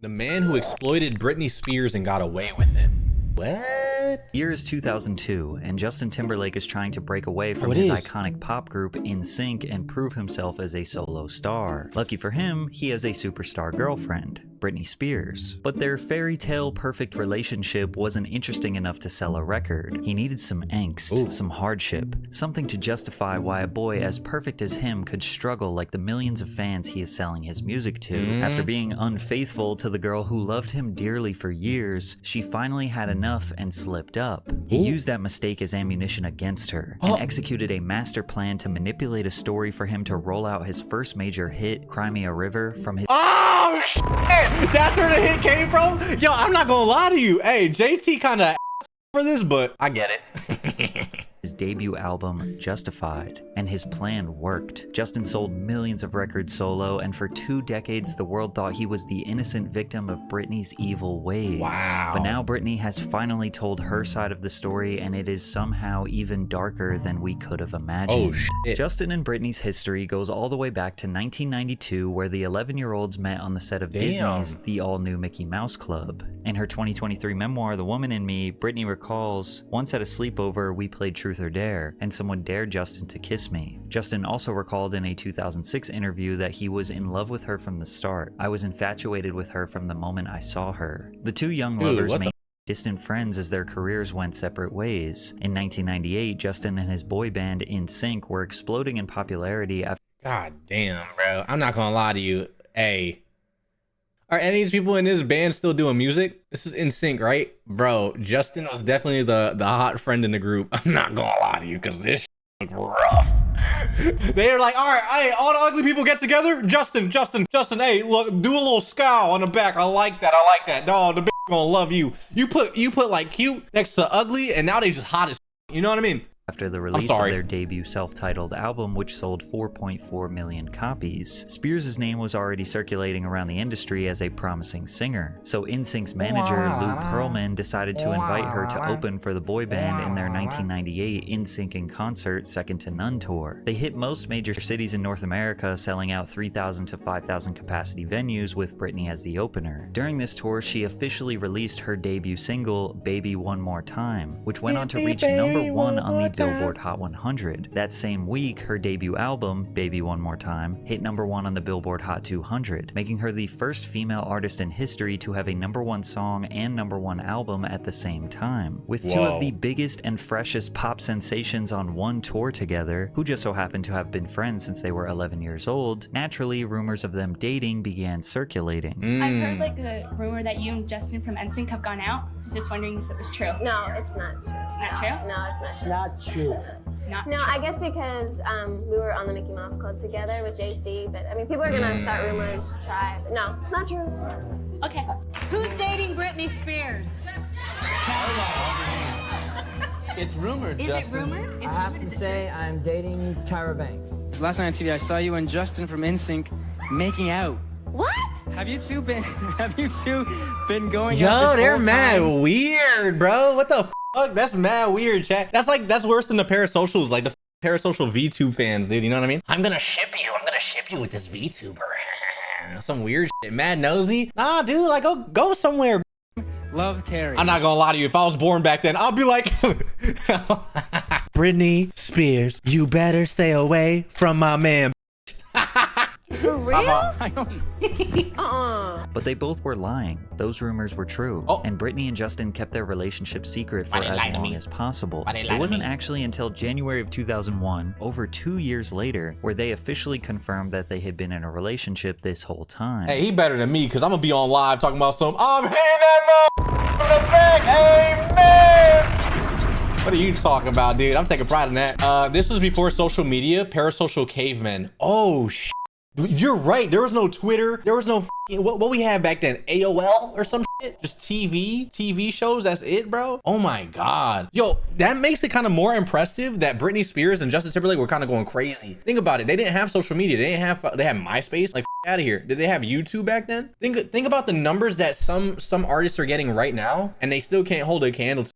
The man who exploited Britney Spears and got away with it. What? Year is 2002, and Justin Timberlake is trying to break away from his iconic pop group NSYNC and prove himself as a solo star. Lucky for him, he has a superstar girlfriend, Britney Spears. But their fairy tale perfect relationship wasn't interesting enough to sell a record. He needed some angst, some hardship, something to justify why a boy as perfect as him could struggle like the millions of fans he is selling his music to. After being unfaithful to the girl who loved him dearly for years, she finally had enough and slipped up. He used that mistake as ammunition against her, and executed a master plan to manipulate a story for him to roll out his first major hit, Cry Me a River, from his— Oh shit! That's where the hit came from? Yo, I'm not gonna lie to you. Hey, JT kinda for this, but I get it. his debut album, Justified, and his plan worked. Justin sold millions of records solo, and for 2 decades the world thought he was the innocent victim of Britney's evil ways. Wow. But now Britney has finally told her side of the story, and it is somehow even darker than we could have imagined. Oh shit. Justin and Britney's history goes all the way back to 1992, where the 11-year-olds met on the set of Disney's The All-New Mickey Mouse Club. In her 2023 memoir, The Woman in Me, Britney recalls, "Once at a sleepover, we played Truth or Dare, and someone dared Justin to kiss me." Justin also recalled in a 2006 interview that he was in love with her from the start. "I was infatuated with her from the moment I saw her." The two young lovers made distant friends as their careers went separate ways. In 1998, Justin and his boy band NSYNC were exploding in popularity after— God damn, bro. I'm not gonna lie to you. Hey, are any of these people in this band still doing music? This is NSYNC, right? Bro, Justin was definitely the hot friend in the group. I'm not gonna lie to you, because this shit look rough. They're like, all right, hey, all the ugly people get together. Justin, hey, look, do a little scowl on the back. I like that. No, the bitch gonna love you. You put like cute next to ugly, and now they just hot as you know what I mean? After the release of their debut self-titled album, which sold 4.4 million copies. Spears' name was already circulating around the industry as a promising singer, so NSYNC's manager, Lou Pearlman, decided to invite her to open for the boy band in their 1998 NSYNC in Concert Second to None tour. They hit most major cities in North America, selling out 3,000 to 5,000 capacity venues with Britney as the opener. During this tour, she officially released her debut single, Baby One More Time, which went on to reach #1 on the Billboard Hot 100. That same week, her debut album, Baby One More Time, hit #1 on the Billboard Hot 200, making her the first female artist in history to have a #1 song and #1 album at the same time. With two of the biggest and freshest pop sensations on one tour together, who just so happened to have been friends since they were 11 years old, naturally rumors of them dating began circulating. I've heard like a rumor that you and Justin from NSYNC have gone out. Just wondering if it was true. No, it's not true. Not true? No, it's not true. Not true. Not No, true. I guess because we were on the Mickey Mouse Club together with JC, but I mean, people are gonna start rumors, try, but no, it's not true. Okay. Who's dating Britney Spears? It's rumored, Is Justin. it rumored? It's I have rumored. to Is it say I'm dating Tyra Banks. Last night on TV, I saw you and Justin from NSYNC making out. What? Have you two been going out Yo, this they're whole mad time? weird, bro. What the fuck? That's mad weird, chat. That's worse than the parasocials, like the parasocial VTube fans, dude. You know what I mean? I'm gonna ship you with this VTuber. Some weird shit. Mad nosy? Nah, dude, like go somewhere. Love Carrie. I'm not gonna lie to you. If I was born back then, I'll be like, Britney Spears, you better stay away from my man. For real? I don't. But they both were lying. Those rumors were true. And Britney and Justin kept their relationship secret for as long as possible. It wasn't actually until January of 2001, over 2 years later, where they officially confirmed that they had been in a relationship this whole time. Hey, he better than me, because I'm gonna be on live talking about some, I'm hitting that from the back, amen. What are you talking about, dude? I'm taking pride in that. This was before social media, parasocial cavemen. Oh, shit. You're right. There was no Twitter. There was no what we had back then, AOL or some shit. Just TV shows. That's it, bro. Oh my God. Yo, that makes it kind of more impressive that Britney Spears and Justin Timberlake were kind of going crazy. Think about it. They didn't have social media. They had MySpace. Like, out of here. Did they have YouTube back then? Think about the numbers that some artists are getting right now, and they still can't hold a candle to.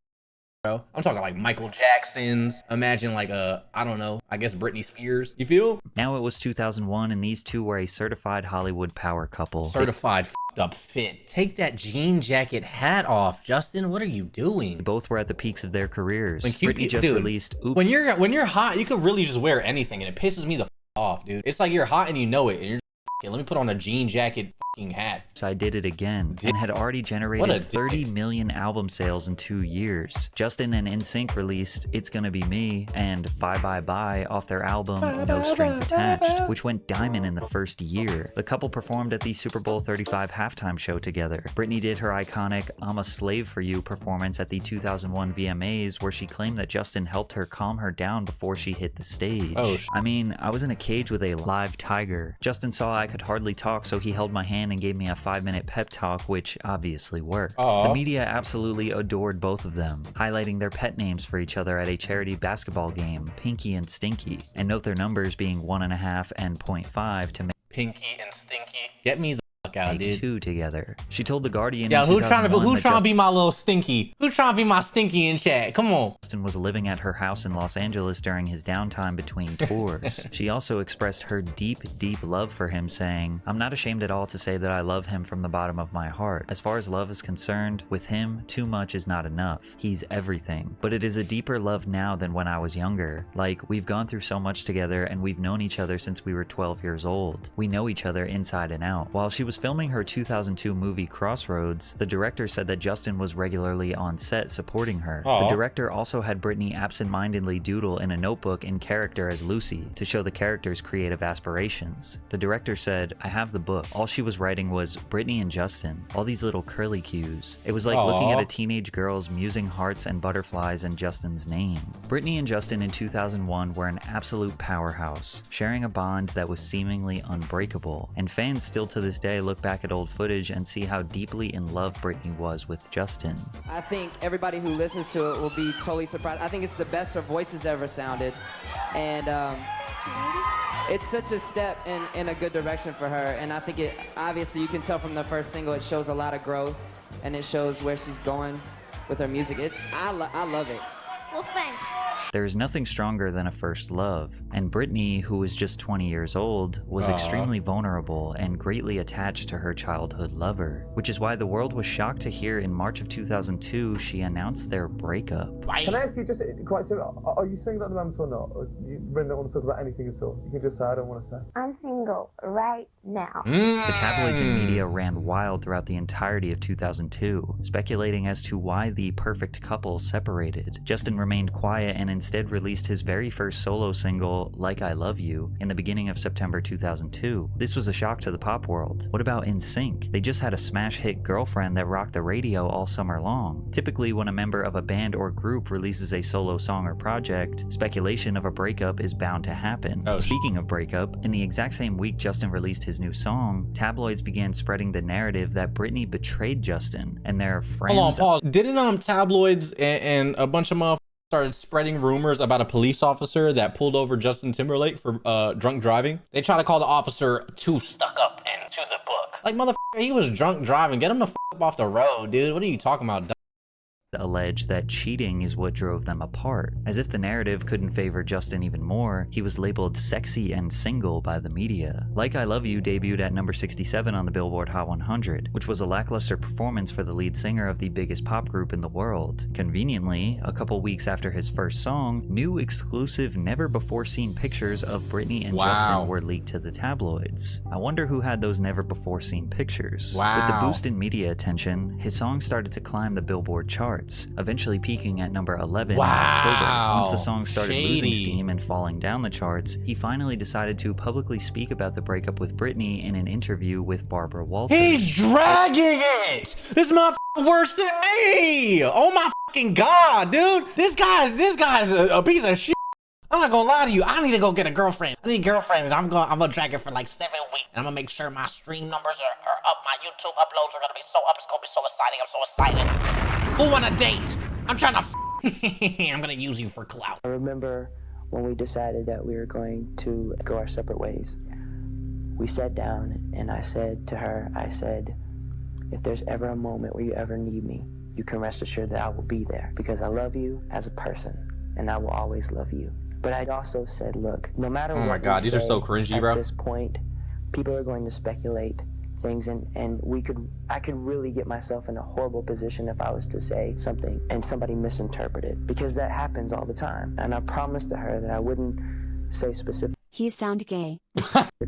Bro, I'm talking like Michael Jackson's. Imagine like I don't know, I guess Britney Spears. You feel? Now it was 2001, and these two were a certified Hollywood power couple. Certified up fit. Take that jean jacket hat off, Justin. What are you doing? Both were at the peaks of their careers. When Britney just released Oop. When you're hot, you can really just wear anything, and it pisses me the off, dude. It's like you're hot and you know it, and you're let me put on a jean jacket hat. I Did It Again, and had already generated 30 million album sales in 2 years. Justin and NSYNC released It's Gonna Be Me and Bye Bye Bye off their album No Strings Attached, which went diamond in the first year. The couple performed at the Super Bowl 35 halftime show together. Britney did her iconic I'm a Slave for You performance at the 2001 VMAs, where she claimed that Justin helped her calm her down before she hit the stage. I mean, I was in a cage with a live tiger. Justin saw I could hardly talk, so he held my hand and gave me a 5-minute pep talk, which obviously worked. The media absolutely adored both of them, highlighting their pet names for each other at a charity basketball game, Pinky and Stinky, and note their numbers being 1.5 and 0.5 to make Pinky and Stinky. Get me the fuck out, dude. 2 together. She told The Guardian yeah, in who's trying to be my little stinky? Who's trying to be my stinky in chat? Come on. Justin was living at her house in Los Angeles during his downtime between tours. She also expressed her deep, deep love for him, saying, I'm not ashamed at all to say that I love him from the bottom of my heart. As far as love is concerned, with him, too much is not enough. He's everything. But it is a deeper love now than when I was younger. Like, we've gone through so much together, and we've known each other since we were 12 years old. We know each other inside and out. While she was filming her 2002 movie Crossroads, the director said that Justin was regularly on set supporting her. The director also had Britney absent-mindedly doodle in a notebook in character as Lucy to show the character's creative aspirations. The director said, I have the book. All she was writing was Britney and Justin, all these little curly cues. It was like looking at a teenage girl's musing hearts and butterflies in Justin's name. Britney and Justin in 2001 were an absolute powerhouse, sharing a bond that was seemingly unbreakable, and fans still to this day look back at old footage and see how deeply in love Britney was with Justin. I think everybody who listens to it will be totally surprised. I think it's the best her voice has ever sounded, and it's such a step in a good direction for her, and I think it, obviously you can tell from the first single, it shows a lot of growth, and it shows where she's going with her music. I love it. Well, thanks. There is nothing stronger than a first love, and Britney, who was just 20 years old, was extremely vulnerable and greatly attached to her childhood lover, which is why the world was shocked to hear in March of 2002 she announced their breakup. Can I ask you just quite simple, are you single at the moment or not? Or you really don't want to talk about anything at all? You can just say, I don't want to say. I'm single right now. The tabloids and media ran wild throughout the entirety of 2002, speculating as to why the perfect couple separated. Justin remained quiet and instead released his very first solo single, Like I Love You, in the beginning of September 2002. This was a shock to the pop world. What about NSYNC? They just had a smash hit Girlfriend that rocked the radio all summer long. Typically, when a member of a band or group releases a solo song or project, speculation of a breakup is bound to happen. Speaking of breakup, in the exact same week Justin released his new song, tabloids began spreading the narrative that Britney betrayed Justin, and their friends— Hold on, pause. Didn't tabloids and a bunch of motherfuckers started spreading rumors about a police officer that pulled over Justin Timberlake for drunk driving? They try to call the officer too stuck up and to the book. Like, motherfucker, he was drunk driving. Get him the up off the road, dude. What are you talking about? Allege that cheating is what drove them apart. As if the narrative couldn't favor Justin even more, he was labeled sexy and single by the media. Like I Love You debuted at number 67 on the Billboard Hot 100, which was a lackluster performance for the lead singer of the biggest pop group in the world. Conveniently, a couple weeks after his first song, new exclusive never-before-seen pictures of Britney and Justin were leaked to the tabloids. I wonder who had those never-before-seen pictures. With the boost in media attention, his song started to climb the Billboard charts, eventually peaking at number 11 in October. Once the song started losing steam and falling down the charts, he finally decided to publicly speak about the breakup with Britney in an interview with Barbara Walters. He's dragging it! This motherfucker worse than me! Oh my fucking god, dude! This guy's a piece of shit. I'm not gonna lie to you. I need to go get a girlfriend. I need a girlfriend, and I'm gonna drag it for like 7 weeks. And I'm gonna make sure my stream numbers are up. My YouTube uploads are gonna be so up. It's gonna be so exciting. I'm so excited. Who want a date? I'm trying to I'm gonna use you for clout. I remember when we decided that we were going to go our separate ways. We sat down and I said to her, if there's ever a moment where you ever need me, you can rest assured that I will be there because I love you as a person and I will always love you. But I'd also said, look, no matter what my god, these are so cringy, bro. At this point, people are going to speculate things, and I could really get myself in a horrible position if I was to say something and somebody misinterpret it, because that happens all the time. And I promised to her that I wouldn't say specifically. He sound gay.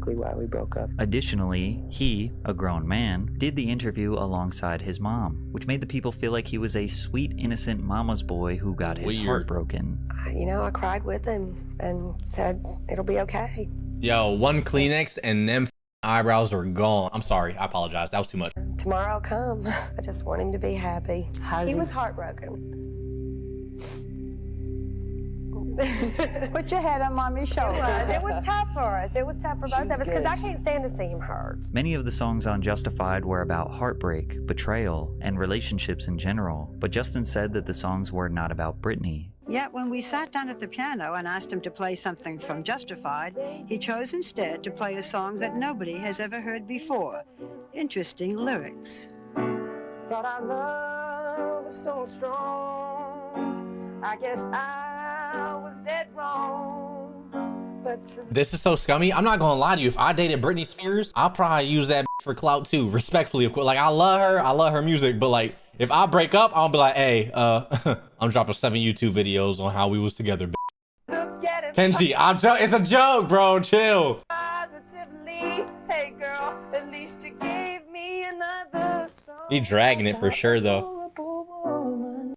Why we broke up. Additionally, he, a grown man, did the interview alongside his mom, which made the people feel like he was a sweet, innocent mama's boy who got his heart broken. You know, I cried with him and said it'll be okay. Yo, one Kleenex and them eyebrows are gone. I'm sorry, I apologize. That was too much. Tomorrow I'll come. I just want him to be happy. He was heartbroken. Put your head on mommy's shoulder. It was tough for us. It was tough for both of us because I can't stand to see him hurt. Many of the songs on Justified were about heartbreak, betrayal, and relationships in general, but Justin said that the songs were not about Britney. Yet when we sat down at the piano and asked him to play something from Justified, he chose instead to play a song that nobody has ever heard before. Interesting lyrics. Thought our love was so strong. I guess I was dead wrong. But this is so scummy. I'm not gonna lie to you. If I dated Britney Spears, I'll probably use that for clout too. Respectfully, of course. Like, I love her music, but like, if I break up, I'll be like, hey, I'm dropping 7 YouTube videos on how we was together, Kenji, it's a joke, bro. Chill. Positively, hey girl, at least you gave me another song. He dragging it for sure, though.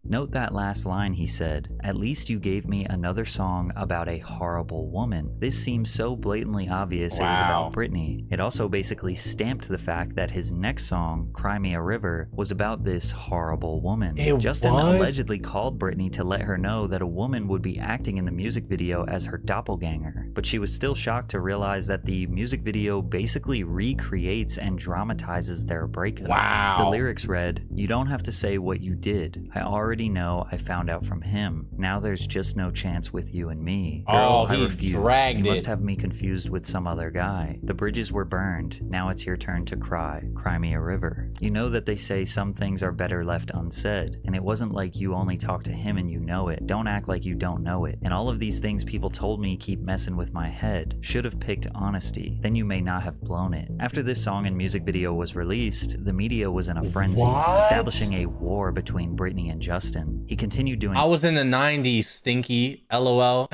Note that last line he said, "At least you gave me another song about a horrible woman." This seems so blatantly obvious it was about Britney. It also basically stamped the fact that his next song, Cry Me a River, was about this horrible woman. Justin allegedly called Britney to let her know that a woman would be acting in the music video as her doppelganger, but she was still shocked to realize that the music video basically recreates and dramatizes their breakup. Wow. The lyrics read, "You don't have to say what you did. I already know I found out from him. Now there's just no chance with you and me. Girl, I refuse. You must have me confused with some other guy. The bridges were burned. Now it's your turn to cry. Cry me a river. You know that they say some things are better left unsaid, and it wasn't like you only talk to him and you know it. Don't act like you don't know it. And all of these things people told me keep messing with my head. Should have picked honesty. Then you may not have blown it." After this song and music video was released, the media was in a frenzy, establishing a war between Britney and Justin. He continued doing— I was in the 90s, Stinky, LOL.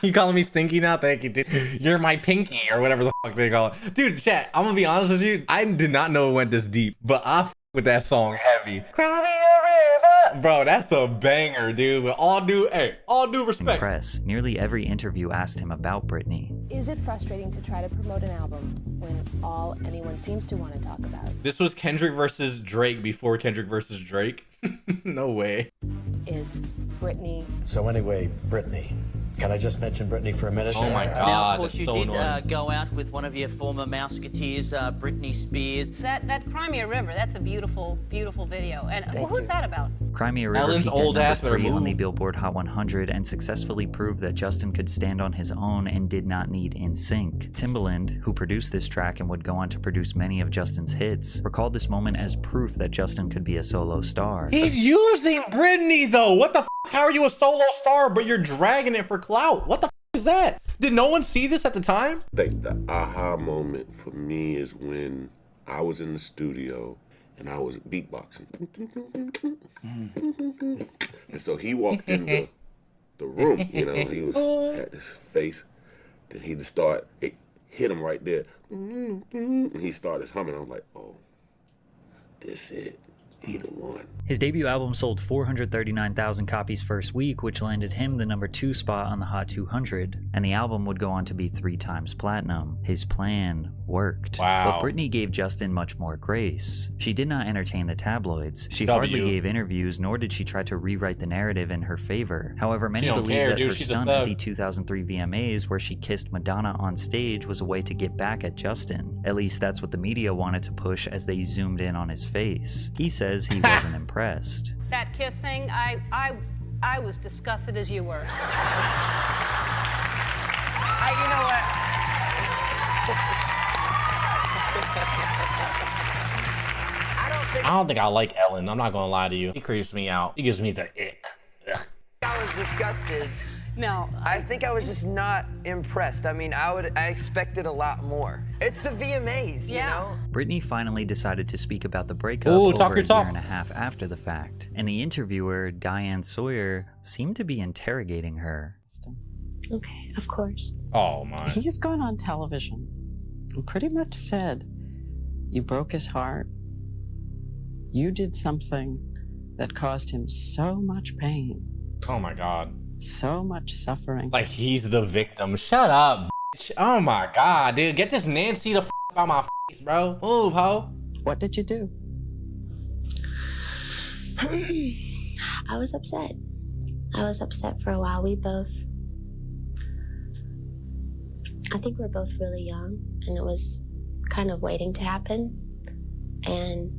You calling me Stinky now? Thank you, dude. You're my pinky, or whatever the fuck they call it. Dude, chat, I'm gonna be honest with you. I did not know it went this deep, but I f with that song heavy. Cry me a river. Bro, that's a banger, dude. With all due respect. Press. Nearly every interview asked him about Britney. Is it frustrating to try to promote an album when all anyone seems to want to talk about This was Kendrick versus Drake before Kendrick versus Drake. No way. is Britney? So anyway, Britney. Can I just mention Britney for a minute? Oh my God, now, of course, that's you so did annoying. go out with one of your former Mouseketeers, Britney Spears. That Cry Me a River, that's a beautiful, beautiful video. And who's that about? Cry Me a River Ellen's peaked old at ass number 3 better on the move. Billboard Hot 100 and successfully proved that Justin could stand on his own and did not need NSYNC. Timberlake, who produced this track and would go on to produce many of Justin's hits, recalled this moment as proof that Justin could be a solo star. He's using Britney though. What the f? How are you a solo star but you're dragging it for clout? What the f is that? Did no one see this at the time? I think the aha moment for me is when I was in the studio and I was beatboxing. And so he walked in the room, you know, he had this face. Then he just it hit him right there. And he started humming. I was like, oh, this it. He the one. His debut album sold 439,000 copies first week, which landed him the number 2 spot on the Hot 200, and the album would go on to be 3 times platinum. His plan worked. Wow. But Britney gave Justin much more grace. She did not entertain the tabloids. She hardly gave interviews, nor did she try to rewrite the narrative in her favor. However, many believe that her stunt at the 2003 VMAs, where she kissed Madonna on stage, was a way to get back at Justin. At least that's what the media wanted to push as they zoomed in on his face. He says he wasn't impressed. That kiss thing, I was disgusted as you were. You know what? I don't think I like Ellen. I'm not gonna lie to you. He creeps me out. He gives me the ick. Ugh. I was disgusted No. I think I was just not impressed. I mean, I expected a lot more. It's the VMAs, you know? Britney finally decided to speak about the breakup Ooh, over talk a your talk. year and a half after the fact, and the interviewer, Diane Sawyer, seemed to be interrogating her. Okay, of course. Oh my. He's gone on television and pretty much said you broke his heart. You did something that caused him so much pain, Oh my God. so much suffering. Like he's the victim. Shut up, bitch. Oh my God, dude. Get this Nancy the out my face, bro. Move, ho. What did you do? I was upset. I was upset for a while. I think we're both really young, and it was kind of waiting to happen. And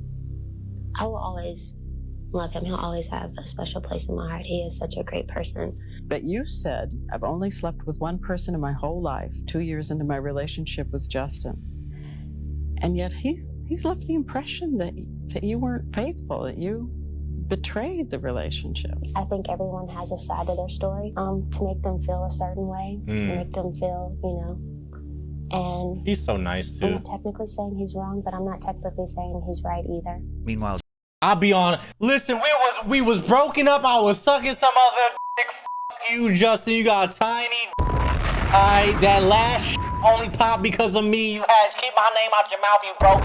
I will always love him. He'll always have a special place in my heart. He is such a great person. But you said, I've only slept with one person in my whole life, 2 years into my relationship with Justin. And yet he's left the impression that you weren't faithful, that you betrayed the relationship. I think everyone has a side of their story to make them feel a certain way, make them feel, and He's so nice I'm too. not technically saying he's wrong, but I'm not technically saying he's right either. Meanwhile, I'll be honest. Listen, we was broken up. I was sucking some other dick. F you, Justin. You got a tiny. Alright, that last only popped because of me. You had keep my name out your mouth, you broke.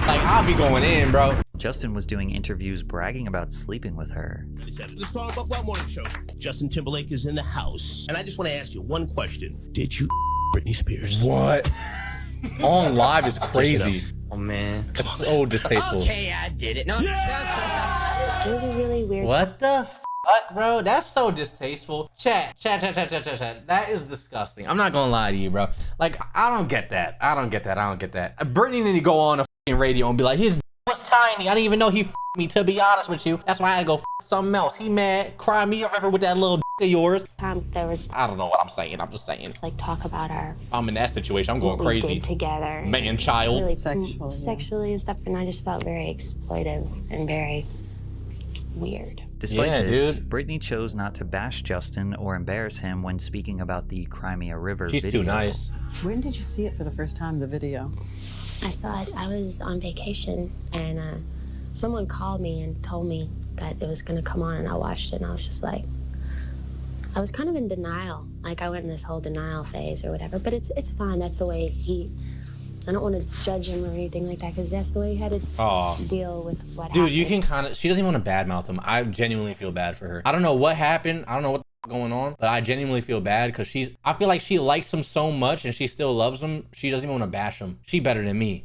Like I'll be going in, bro. Justin was doing interviews bragging about sleeping with her. The Strong Buck Wild Morning Show. Justin Timberlake is in the house. And I just want to ask you one question. Did you Britney Spears? What? On live is crazy. Oh, man. It's so distasteful. Okay, I did it. No. It was a really weird. What the fuck, bro? That's so distasteful. Chat. That is disgusting. I'm not gonna lie to you, bro. Like, I don't get that. I don't get that. Britney need to go on a fucking radio and be like, his was tiny. I didn't even know he me, to be honest with you. That's why I had to go something else. He mad. Cry me a river with that little of yours. There was. I don't know what I'm saying. I'm just saying. Like, talk about I'm in that situation. I'm going what crazy. we did together. Man, child. Really sexually and stuff, and I just felt very exploitive and very weird. Despite this, Britney chose not to bash Justin or embarrass him when speaking about the Crimea River video. She's too nice. When did you see it for the first time, the video? I saw it. I was on vacation, and someone called me and told me that it was going to come on, and I watched it, and I was just like, I was kind of in denial. Like, I went in this whole denial phase or whatever, but it's fine. That's the way I don't want to judge him or anything like that, because that's the way he had to deal with what happened. Dude, you can kind of, she doesn't even want to badmouth him. I genuinely feel bad for her. I don't know what happened. I don't know what the going on, but I genuinely feel bad because I feel like she likes him so much and she still loves him. She doesn't even want to bash him. She better than me.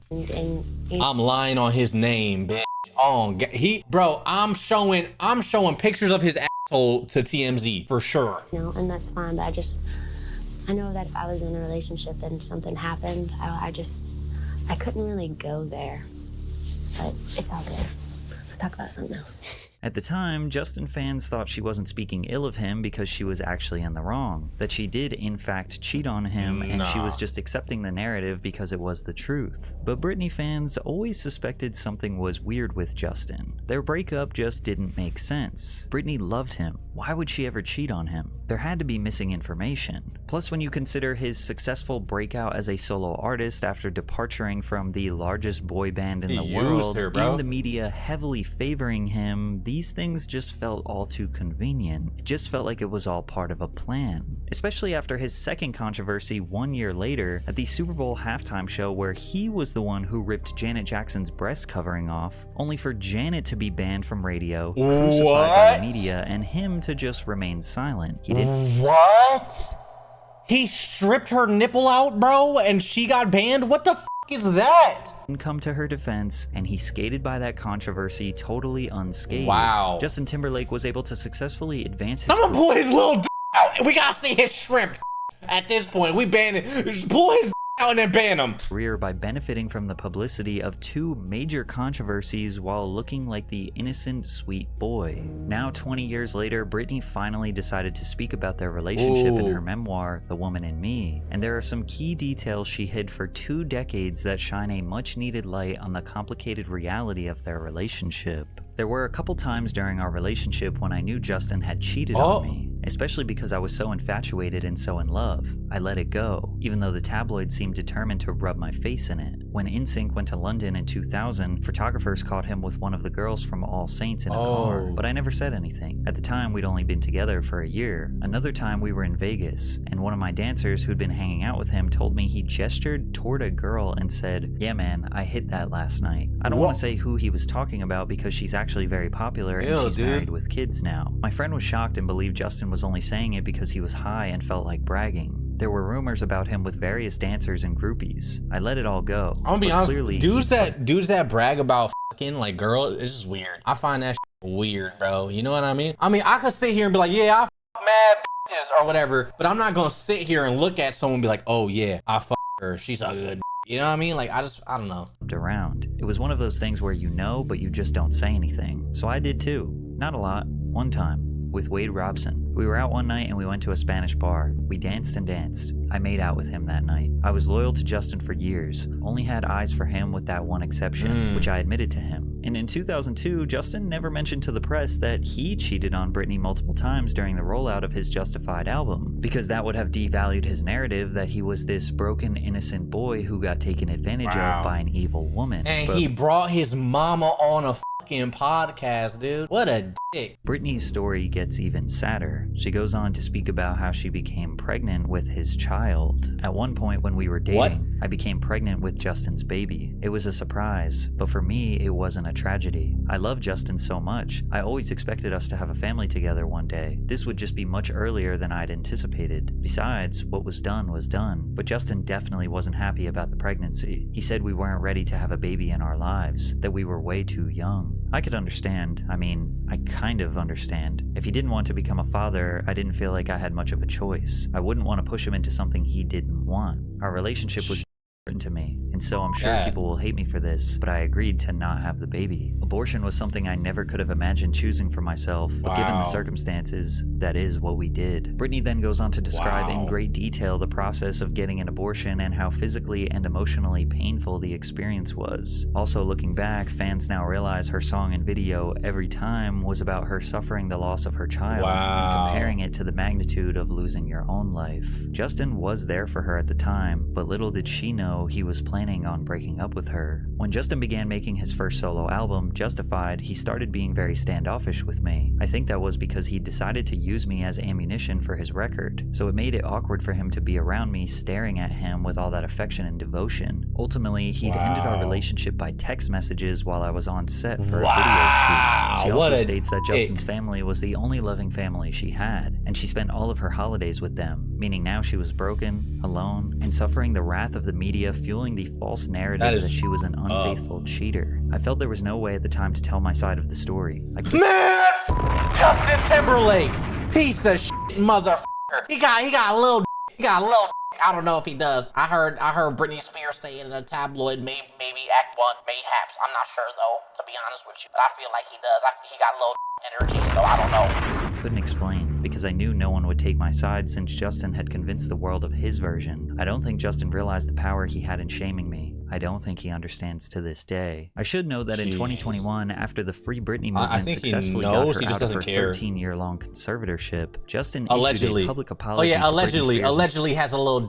I'm lying on his name, bitch. Bro, I'm showing pictures of his asshole to TMZ for sure. No, and that's fine, but I know that if I was in a relationship and something happened, I couldn't really go there. But it's all good. Let's talk about something else. At the time, Justin fans thought she wasn't speaking ill of him because she was actually in the wrong, that she did in fact cheat on him and she was just accepting the narrative because it was the truth. But Britney fans always suspected something was weird with Justin. Their breakup just didn't make sense. Britney loved him. Why would she ever cheat on him? There had to be missing information. Plus, when you consider his successful breakout as a solo artist after departing from the largest boy band in the world, and the media heavily favoring him, these things just felt all too convenient. It just felt like it was all part of a plan. Especially after his second controversy 1 year later at the Super Bowl halftime show, where he was the one who ripped Janet Jackson's breast covering off, only for Janet to be banned from radio, crucified by the media, and him to just remain silent. He didn't. What? He stripped her nipple out, bro, and she got banned? What the f is that? Come to her defense, and he skated by that controversy totally unscathed. Wow. Justin Timberlake was able to successfully advance his Someone pull his little d out. We gotta see his shrimp. At this point, we ban it. Pull his out and then ban him. Career by benefiting from the publicity of two major controversies while looking like the innocent, sweet boy. Now, 20 years later, Britney finally decided to speak about their relationship in her memoir, The Woman in Me. And there are some key details she hid for 2 decades that shine a much-needed light on the complicated reality of their relationship. There were a couple times during our relationship when I knew Justin had cheated on me. especially because I was so infatuated and so in love. I let it go, even though the tabloids seemed determined to rub my face in it. When NSYNC went to London in 2000, photographers caught him with one of the girls from All Saints in a car, but I never said anything. At the time, we'd only been together for a year. Another time we were in Vegas, and one of my dancers who'd been hanging out with him told me he gestured toward a girl and said, "Yeah man, I hit that last night." I don't want to say who he was talking about because she's actually very popular and she's married with kids now. My friend was shocked and believed Justin was only saying it because he was high and felt like bragging. There were rumors about him with various dancers and groupies. I let it all go. I'm gonna be honest, dudes that brag about fucking like girl, it's just weird. I find that weird, bro. You know what I mean? I could sit here and be like, yeah, I fuck mad bitches or whatever, but I'm not gonna sit here and look at someone and be like, oh yeah, I fuck her, she's a good. You know what I mean? Like, I don't know. Around. It was one of those things where you know, but you just don't say anything. So I did too. Not a lot. One time. With Wade Robson. We were out one night and we went to a Spanish bar. We danced and danced. I made out with him that night. I was loyal to Justin for years, only had eyes for him with that one exception, which I admitted to him. And in 2002, Justin never mentioned to the press that he cheated on Britney multiple times during the rollout of his Justified album, because that would have devalued his narrative that he was this broken, innocent boy who got taken advantage of by an evil woman. And he brought his mama on a fucking podcast, dude. What a dick. Britney's story gets even sadder. She goes on to speak about how she became pregnant with his child. At one point when we were dating, I became pregnant with Justin's baby. It was a surprise, but for me, it wasn't a tragedy. I love Justin so much. I always expected us to have a family together one day. This would just be much earlier than I'd anticipated. Besides, what was done was done. But Justin definitely wasn't happy about the pregnancy. He said we weren't ready to have a baby in our lives, that we were way too young. I could understand. I kind of understand. If he didn't want to become a father, I didn't feel like I had much of a choice. I wouldn't want to push him into something he didn't want. Our relationship was important to me, and so I'm sure people will hate me for this, but I agreed to not have the baby. Abortion was something I never could have imagined choosing for myself, but given the circumstances, that is what we did. Britney then goes on to describe in great detail the process of getting an abortion and how physically and emotionally painful the experience was. Also, looking back, fans now realize her song and video Every Time was about her suffering the loss of her child and comparing it to the magnitude of losing your own life. Justin was there for her at the time, but little did she know he was planning on breaking up with her. When Justin began making his first solo album, Justified, he started being very standoffish with me. I think that was because he decided to use me as ammunition for his record, so it made it awkward for him to be around me staring at him with all that affection and devotion. Ultimately, he'd ended our relationship by text messages while I was on set for a video shoot. She also states that Justin's family was the only loving family she had, and she spent all of her holidays with them, meaning now she was broken, alone, and suffering the wrath of the media, fueling the false narrative that she was an unfaithful cheater. I felt there was no way at the time to tell my side of the story. Man, Justin Timberlake, piece of shit motherfucker. He got a little. I don't know if he does. I heard Britney Spears say in a tabloid, maybe Act 1, mayhaps. I'm not sure though, to be honest with you. But I feel like he does. He got a little energy, so I don't know. Couldn't explain, because I knew no one would take my side since Justin had convinced the world of his version. I don't think Justin realized the power he had in shaming me. I don't think he understands to this day. I should know that in 2021, after the Free Britney movement successfully got her out of her 13-year-long conservatorship, Justin issued a public apology to allegedly has a little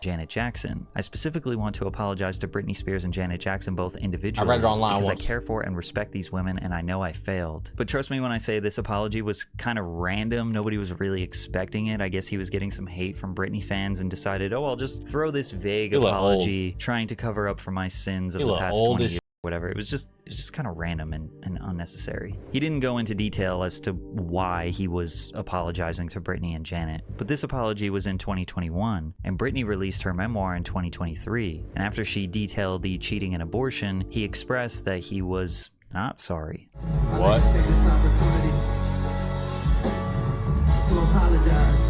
Janet Jackson. I specifically want to apologize to Britney Spears and Janet Jackson both individually. I read it online because I care for and respect these women, and I know I failed. But trust me when I say this apology was kind of random. Nobody was really expecting it. I guess he was getting some hate from Britney fans and decided, oh, I'll just throw this vague apology trying to cover up for my sins of the past 20 years. Whatever. It was just kind of random and unnecessary. He didn't go into detail as to why he was apologizing to Britney and Janet, but this apology was in 2021, and Britney released her memoir in 2023, and after she detailed the cheating and abortion, he expressed that he was not sorry. I'd like to take this opportunity to apologize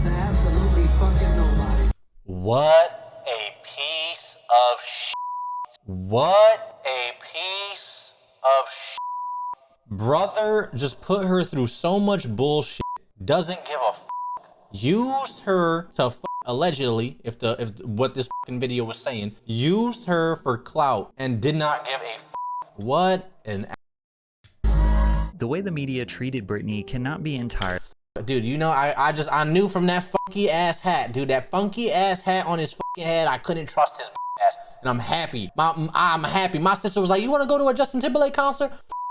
to absolutely fucking nobody. What a piece of shit. What a piece of shit. Brother just put her through so much bullshit, doesn't give a f***. Used her to allegedly, if what this fucking video was saying, used her for clout and did not give a f***. What an The way the media treated Britney cannot be entirely... Dude, you know, I knew from that funky ass hat, dude, that funky ass hat on his fucking head, I couldn't trust his ass, and I'm happy. I'm happy. My sister was like, you want to go to a Justin Timberlake concert?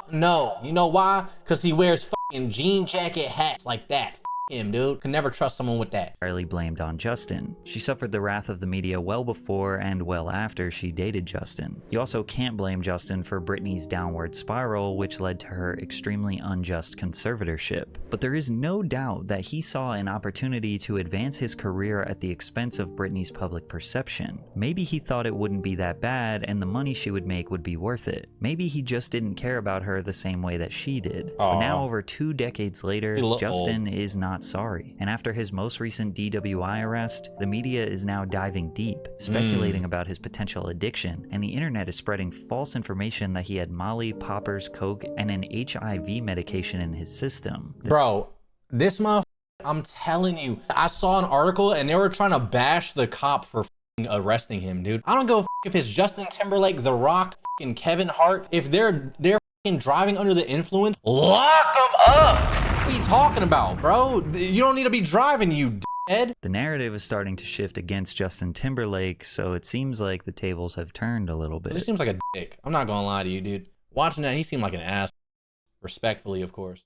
No. You know why? Because he wears fucking jean jacket hats like that. Him, dude. Could never trust someone with that. Entirely blamed on Justin. She suffered the wrath of the media well before and well after she dated Justin. You also can't blame Justin for Britney's downward spiral, which led to her extremely unjust conservatorship. But there is no doubt that he saw an opportunity to advance his career at the expense of Britney's public perception. Maybe he thought it wouldn't be that bad and the money she would make would be worth it. Maybe he just didn't care about her the same way that she did. But now, over 2 decades later, Justin is not sorry. And after his most recent DWI arrest, the media is now diving deep, speculating about his potential addiction, and the internet is spreading false information that he had Molly, poppers, coke, and an HIV medication in his system. Bro, this motherfucker, I'm telling you, I saw an article and they were trying to bash the cop for arresting him, dude. I don't give a if it's Justin Timberlake, The Rock, and Kevin Hart. If they're driving under the influence, lock them up. What are you talking about, bro? You don't need to be driving, you dickhead. The narrative is starting to shift against Justin Timberlake, so it seems like the tables have turned a little bit. He seems like a dick. I'm not gonna lie to you, dude. Watching that, he seemed like an ass. Respectfully, of course.